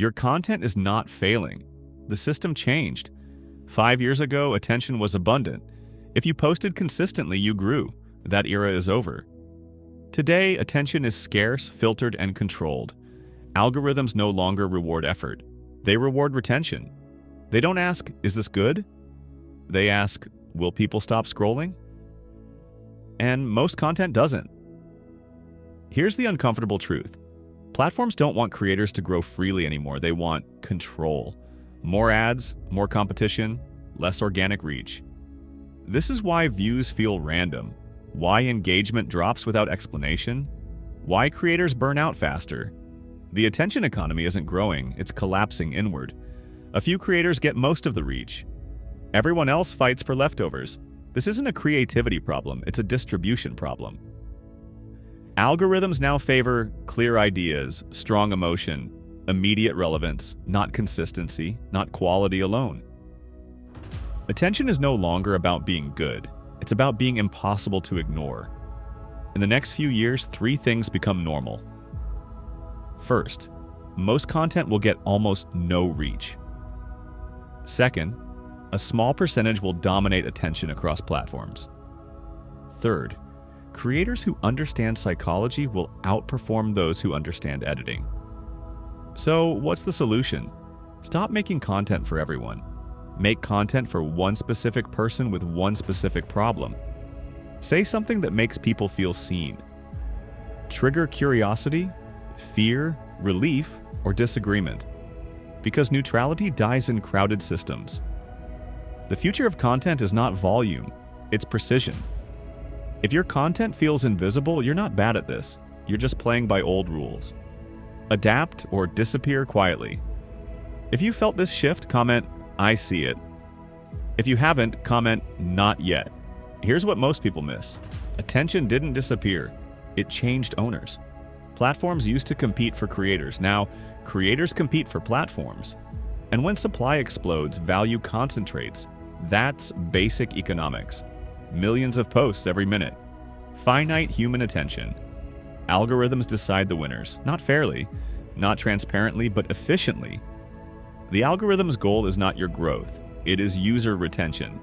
Your content is not failing. The system changed. 5 years ago, attention was abundant. If you posted consistently, you grew. That era is over. Today, attention is scarce, filtered, and controlled. Algorithms no longer reward effort. They reward retention. They don't ask, "Is this good?" They ask, "Will people stop scrolling?" And most content doesn't. Here's the uncomfortable truth. Platforms don't want creators to grow freely anymore. They want control. More ads, more competition, less organic reach. This is why views feel random, why engagement drops without explanation, why creators burn out faster. The attention economy isn't growing, it's collapsing inward. A few creators get most of the reach. Everyone else fights for leftovers. This isn't a creativity problem, it's a distribution problem. Algorithms now favor clear ideas, strong emotion, immediate relevance, not consistency, not quality alone. Attention is no longer about being good. It's about being impossible to ignore. In the next few years, 3 things become normal. First, most content will get almost no reach. Second, a small percentage will dominate attention across platforms. Third, creators who understand psychology will outperform those who understand editing. So, what's the solution? Stop making content for everyone. Make content for one specific person with one specific problem. Say something that makes people feel seen. Trigger curiosity, fear, relief, or disagreement. Because neutrality dies in crowded systems. The future of content is not volume, it's precision. If your content feels invisible, you're not bad at this. You're just playing by old rules. Adapt or disappear quietly. If you felt this shift, comment, "I see it." If you haven't, comment, "Not yet." Here's what most people miss. Attention didn't disappear. It changed owners. Platforms used to compete for creators. Now, creators compete for platforms. And when supply explodes, value concentrates. That's basic economics. Millions of posts every minute. Finite human attention. Algorithms decide the winners, not fairly, not transparently, but efficiently. The algorithm's goal is not your growth, it is user retention.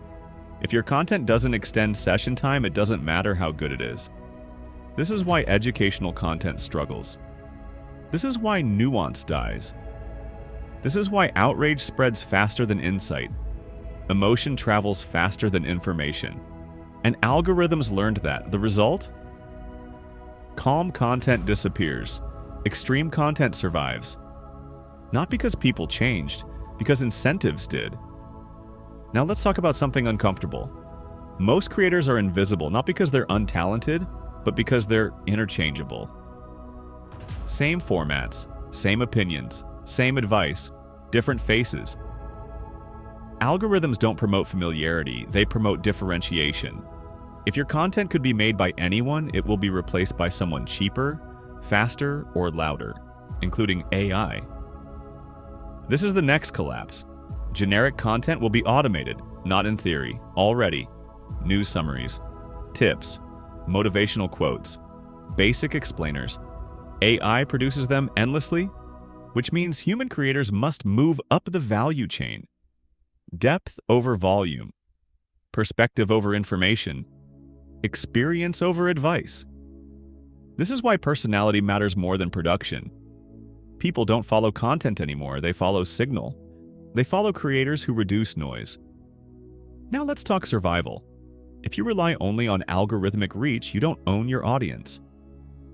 If your content doesn't extend session time, it doesn't matter how good it is. This is why educational content struggles. This is why nuance dies. This is why outrage spreads faster than insight. Emotion travels faster than information. And algorithms learned that. The result? Calm content disappears. Extreme content survives. Not because people changed, because incentives did. Now let's talk about something uncomfortable. Most creators are invisible, not because they're untalented, but because they're interchangeable. Same formats, same opinions, same advice, different faces. Algorithms don't promote familiarity, they promote differentiation. If your content could be made by anyone, it will be replaced by someone cheaper, faster, or louder, including AI. This is the next collapse. Generic content will be automated, not in theory, already. News summaries, tips, motivational quotes, basic explainers. AI produces them endlessly, which means human creators must move up the value chain. Depth over volume, perspective over information, experience over advice. This is why personality matters more than production. People don't follow content anymore, they follow signal. They follow creators who reduce noise. Now let's talk survival. If you rely only on algorithmic reach, you don't own your audience.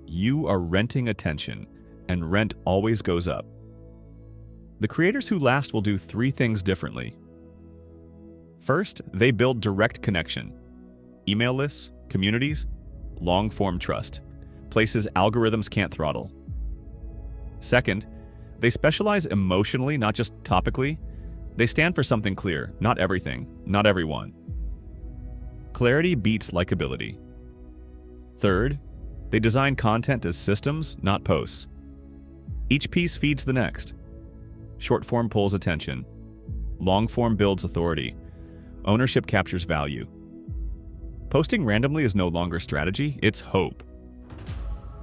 You are renting attention, and rent always goes up. The creators who last will do 3 things differently. First, they build direct connection. Email lists, communities, long-form trust, places algorithms can't throttle. Second, they specialize emotionally, not just topically. They stand for something clear, not everything, not everyone. Clarity beats likability. Third, they design content as systems, not posts. Each piece feeds the next. Short-form pulls attention. Long-form builds authority. Ownership captures value. Posting randomly is no longer strategy, it's hope.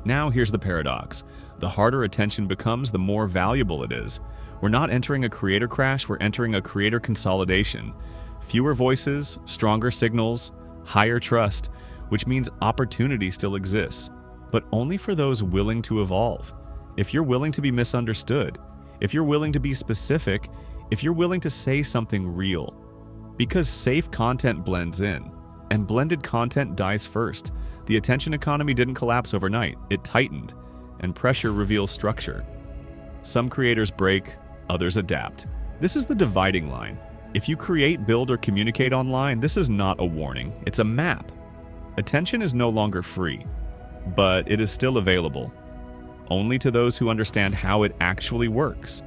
Now here's the paradox. The harder attention becomes, the more valuable it is. We're not entering a creator crash, we're entering a creator consolidation. Fewer voices, stronger signals, higher trust, which means opportunity still exists, but only for those willing to evolve. If you're willing to be misunderstood, if you're willing to be specific, if you're willing to say something real. Because safe content blends in, and blended content dies first. The attention economy didn't collapse overnight, it tightened, and pressure reveals structure. Some creators break, others adapt. This is the dividing line. If you create, build, or communicate online, this is not a warning, it's a map. Attention is no longer free, but it is still available. Only to those who understand how it actually works.